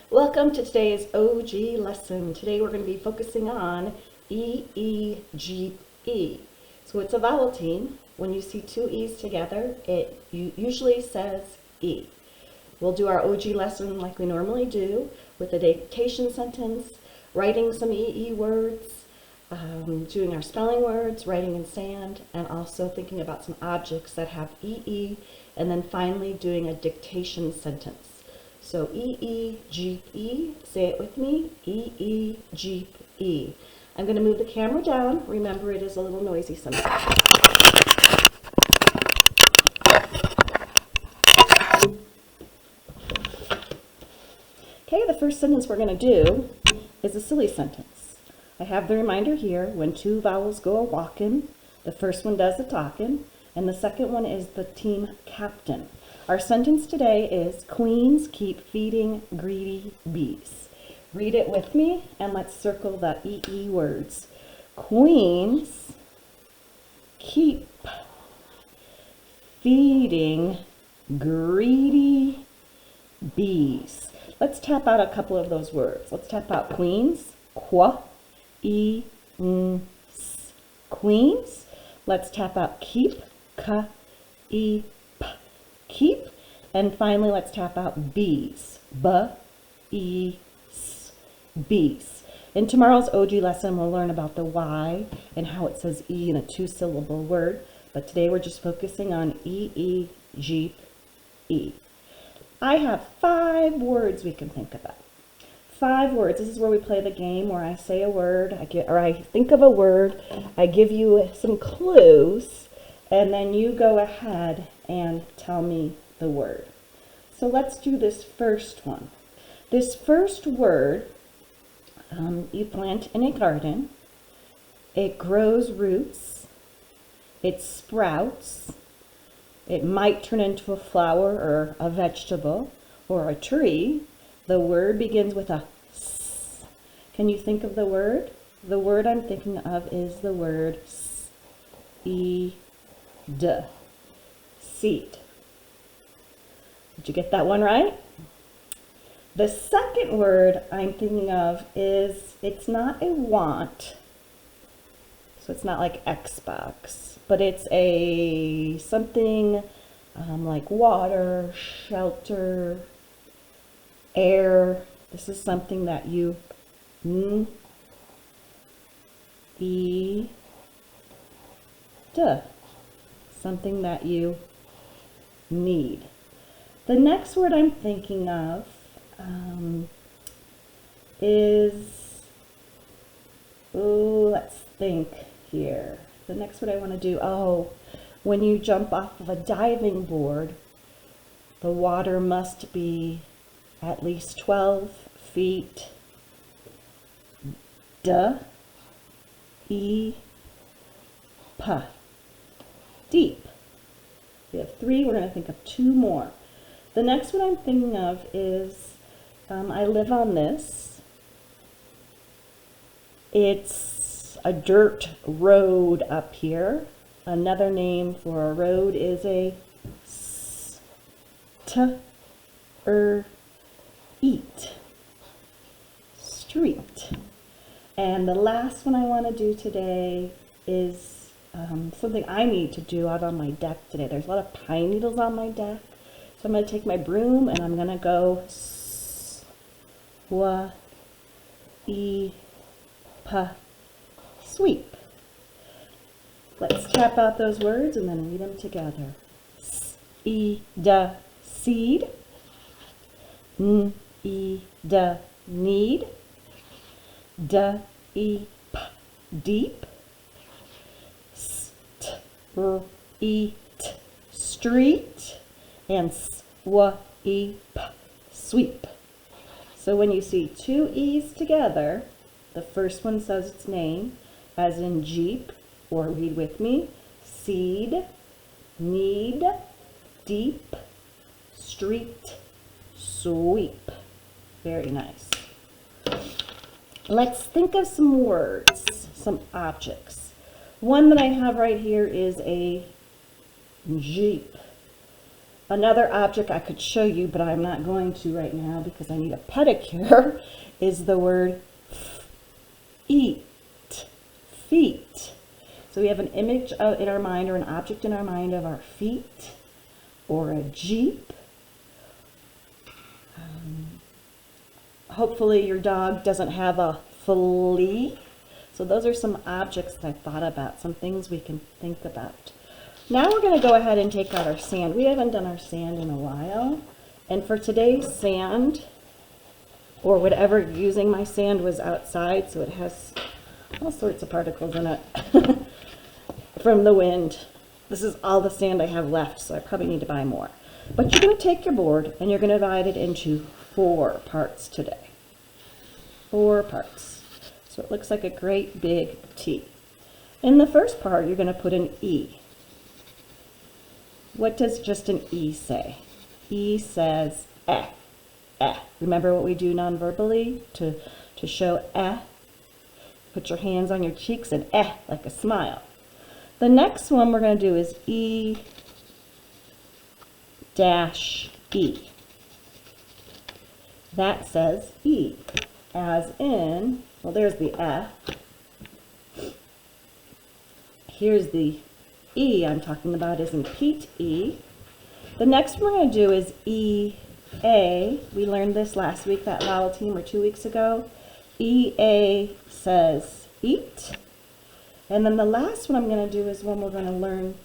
Welcome to today's OG lesson. Today we're going to be focusing on E, E, G, E. So it's a vowel team. When you see two E's together, it usually says E. We'll do our OG lesson like we normally do with a dictation sentence, writing some EE words, doing our spelling words, writing in sand, and also thinking about some objects that have EE, and then finally doing a dictation sentence. So E, E, Jeep, E. Say it with me. E, E, Jeep, E. I'm going to move the camera down. Remember, it is a little noisy sometimes. Okay, the first sentence we're going to do is a silly sentence. I have the reminder here, when two vowels go a-walkin', the first one does the talkin', and the second one is the team captain. Our sentence today is, queens keep feeding greedy bees. Read it with me, and let's circle the EE words. Queens keep feeding greedy bees. Let's tap out a couple of those words. Let's tap out queens, qua, e, n, s. Queens. Let's tap out keep, ka, e, p. Keep. And finally, let's tap out bees, b, e, s. Bees. In tomorrow's OG lesson, we'll learn about the Y and how it says E in a two-syllable word. But today we're just focusing on E, E, Jeep, E. I have 5 words we can think about. 5 words. This is where we play the game where I say a word, I think of a word, I give you some clues, and then you go ahead and tell me the word. So let's do this first one. This first word, you plant in a garden. It grows roots. It sprouts. It might turn into a flower or a vegetable or a tree. The word begins with a S. Can you think of the word? The word I'm thinking of is the word seed. Seed. Did you get that one right? The second word I'm thinking of is, it's not a want. So it's not like Xbox, but it's a something like water, shelter, air. This is something that you something that you need. The next word I'm thinking of is, let's think here. The next word I want to do, when you jump off of a diving board, the water must be at least 12 feet deep. We have 3, we're going to think of 2 more. The next one I'm thinking of is, I live on this. It's a dirt road up here. Another name for a road is a street. And the last one I want to do today is something I need to do out on my deck today. There's a lot of pine needles on my deck. So I'm going to take my broom and I'm going to go sweep. Let's tap out those words and then read them together. Seed. Need. Deep. Street. And sweep. So when you see 2 E's together, the first one says its name, as in Jeep, or read with me, seed, need, deep, street, sweep. Very nice. Let's think of some words, some objects. One that I have right here is a Jeep. Another object I could show you, but I'm not going to right now because I need a pedicure, is the word eat, feet. So we have an image in our mind, or an object in our mind, of our feet, or a Jeep. Hopefully your dog doesn't have a flea. So those are some objects that I thought about, some things we can think about. Now we're going to go ahead and take out our sand. We haven't done our sand in a while. And for today's sand, or whatever you're using, my sand was outside, so it has all sorts of particles in it from the wind. This is all the sand I have left, so I probably need to buy more. But you're going to take your board and you're going to divide it into 4 parts today. 4 parts. So it looks like a great big T. In the first part, you're going to put an E. What does just an E say? E says eh, eh. Remember what we do non-verbally to show eh? Put your hands on your cheeks and eh, like a smile. The next one we're going to do is E dash E. That says E, as in, well, there's the eh. Here's the E I'm talking about is in Pete E. The next one we're going to do is E-A. We learned this last week, that vowel team, or 2 weeks ago. E-A says eat. And then the last one I'm going to do is one we're going to learn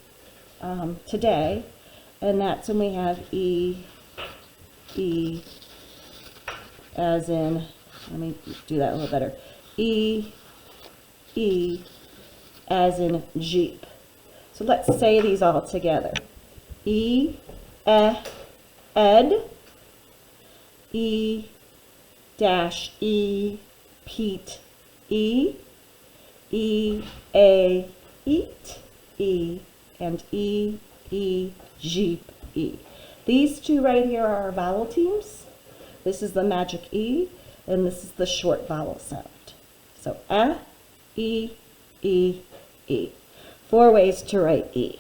today. And that's when we have E, as in, let me do that a little better. E, as in Jeep. So let's say these all together. E, ed, E dash E, Pete, E, E-A, eat, E, and E, Jeep, E. These 2 right here are our vowel teams. This is the magic E, and this is the short vowel sound. So E, E. 4 ways to write E.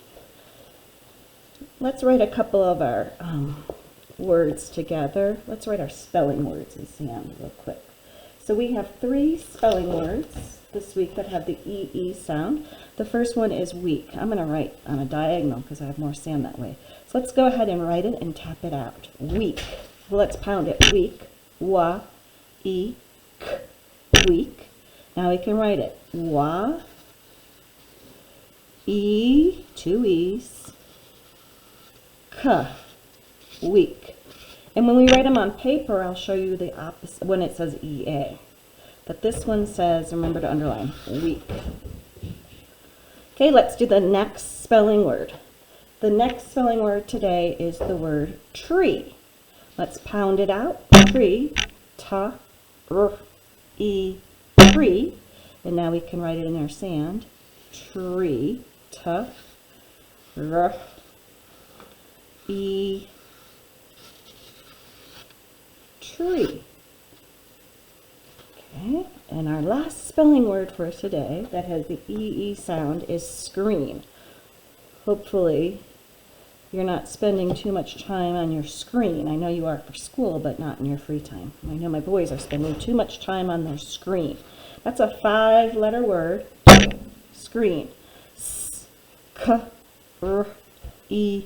Let's write a couple of our words together. Let's write our spelling words in sand real quick. So we have 3 spelling words this week that have the E sound. The first one is week. I'm going to write on a diagonal because I have more sand that way. So let's go ahead and write it and tap it out. Week. Well, let's pound it. Week. Wa, E, k. Week. Now we can write it. Wa, E, 2 E's, k, week. And when we write them on paper, I'll show you the opposite when it says EA. But this one says, remember to underline, week. Okay, let's do the next spelling word. The next spelling word today is the word tree. Let's pound it out. Tree, ta, r, e, tree. And now we can write it in our sand. Tree, ta, r, e, tree. Okay, and our last spelling word for today that has the E sound is screen. Hopefully you're not spending too much time on your screen. I know you are for school, but not in your free time. I know my boys are spending too much time on their screen. That's a 5-letter word, screen. S, k, r, e,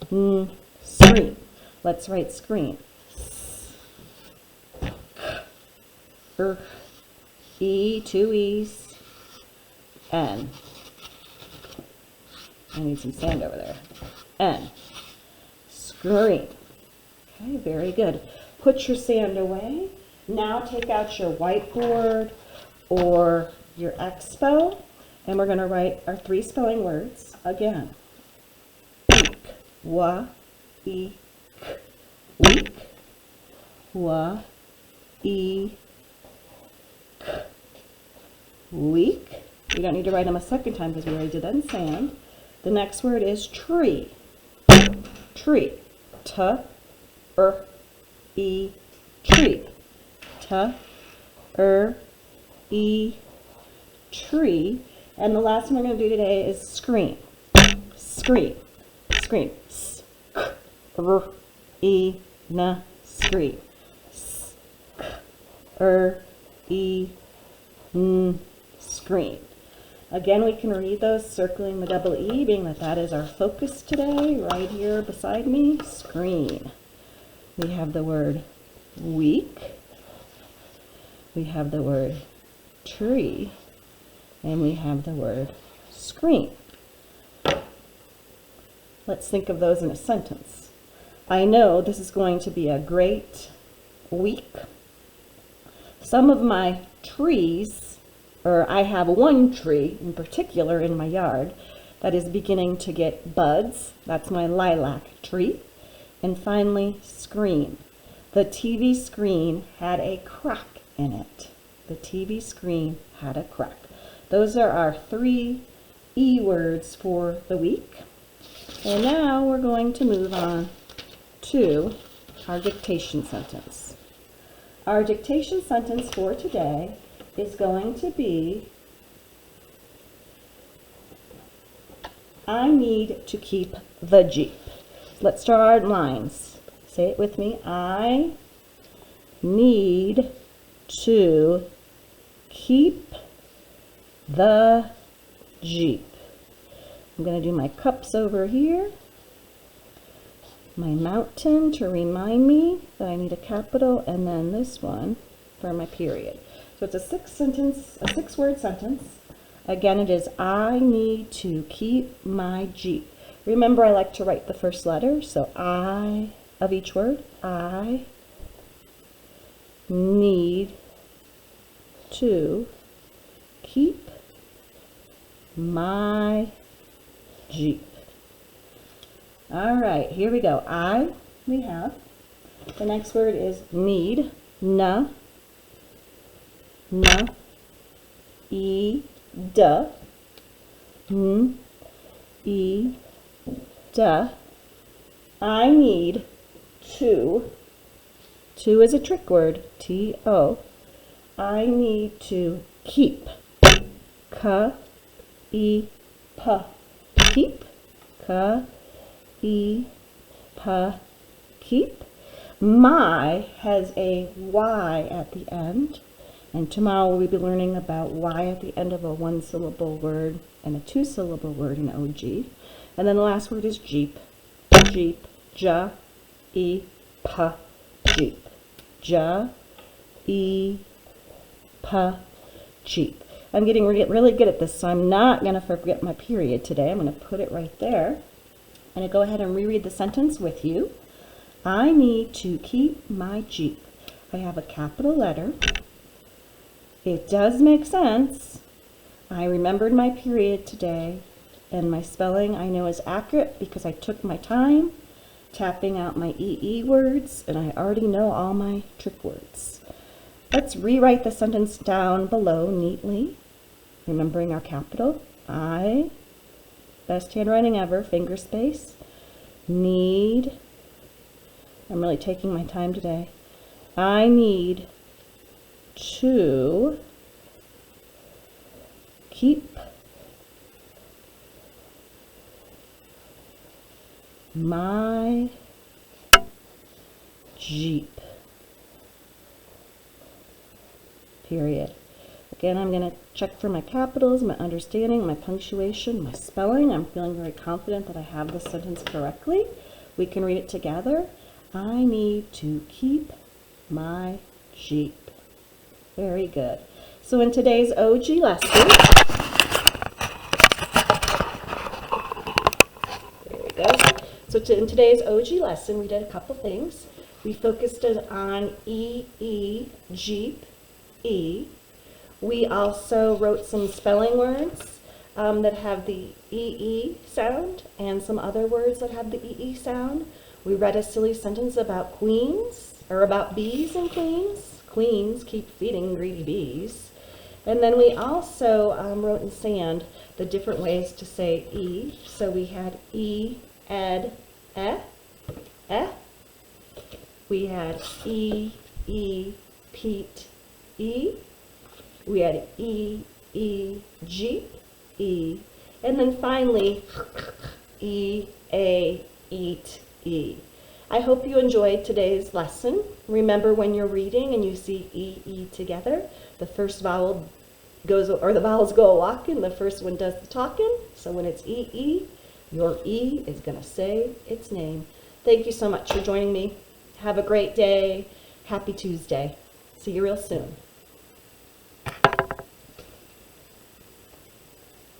n, screen. Let's write screen. S, k, r, e, 2 E's, n. I need some sand over there. N. Screen. Okay, very good. Put your sand away. Now take out your whiteboard or your Expo, and we're going to write our 3 spelling words again. Week. Wa, e, k. Week. Wa, e, k. Week. We don't need to write them a second time because we already did that in sand. The next word is tree. Tree. T, r, e, tree. T, r, e, tree. And the last one we're going to do today is screen. Screen. Screen. S, k, e, n, scream. S, k, e, n, scream. Again, we can read those circling the double E, being that that is our focus today, right here beside me, screen. We have the word week, we have the word tree, and we have the word screen. Let's think of those in a sentence. I know this is going to be a great week. Some of my trees, or I have one tree in particular in my yard that is beginning to get buds. That's my lilac tree. And finally, screen. The TV screen had a crack in it. The TV screen had a crack. Those are our 3 E words for the week. And now we're going to move on to our dictation sentence. Our dictation sentence for today is going to be, I need to keep the Jeep. Let's start our lines. Say it with me. I need to keep the Jeep. I'm going to do my cups over here, my mountain to remind me that I need a capital, and then this one for my period. So it's a 6-word sentence. Again, it is, I need to keep my Jeep. Remember, I like to write the first letter, so I of each word. I need to keep my Jeep. All right, here we go. We have. The next word is need. N, E, D, N, E, D. I need to. To is a trick word. T-O. I need to keep. K, E, P. Keep. K, E, P. Keep. My has a Y at the end. And tomorrow we'll be learning about Y at the end of a 1-syllable word and a 2-syllable word in OG. And then the last word is Jeep. Jeep. J, E, P. Jeep. J, E, P. Jeep. I'm getting really good at this, so I'm not going to forget my period today. I'm going to put it right there. I'm going to go ahead and reread the sentence with you. I need to keep my Jeep. I have a capital letter. It does make sense. I remembered my period today, and my spelling I know is accurate because I took my time tapping out my EE words, and I already know all my trick words. Let's rewrite the sentence down below neatly, remembering our capital. I, best handwriting ever, finger space, need, I'm really taking my time today. I need to keep my Jeep. Period. Again, I'm going to check for my capitals, my understanding, my punctuation, my spelling. I'm feeling very confident that I have this sentence correctly. We can read it together. I need to keep my Jeep. Very good. So in today's OG lesson, there we go. So in today's OG lesson, we did a couple things. We focused on E, Jeep, E. We also wrote some spelling words that have the EE sound and some other words that have the EE sound. We read a silly sentence about queens, or about bees and queens. Queens keep feeding greedy bees. And then we also wrote in sand the different ways to say E. So we had E, ed, eh. We had E, Pete, E. We had E, Jeep, E. And then finally, E, A, eat, E. I hope you enjoyed today's lesson. Remember, when you're reading and you see E together, the first vowel goes, or the vowels go a-walking, the first one does the talking. So when it's E, your E is going to say its name. Thank you so much for joining me. Have a great day. Happy Tuesday. See you real soon.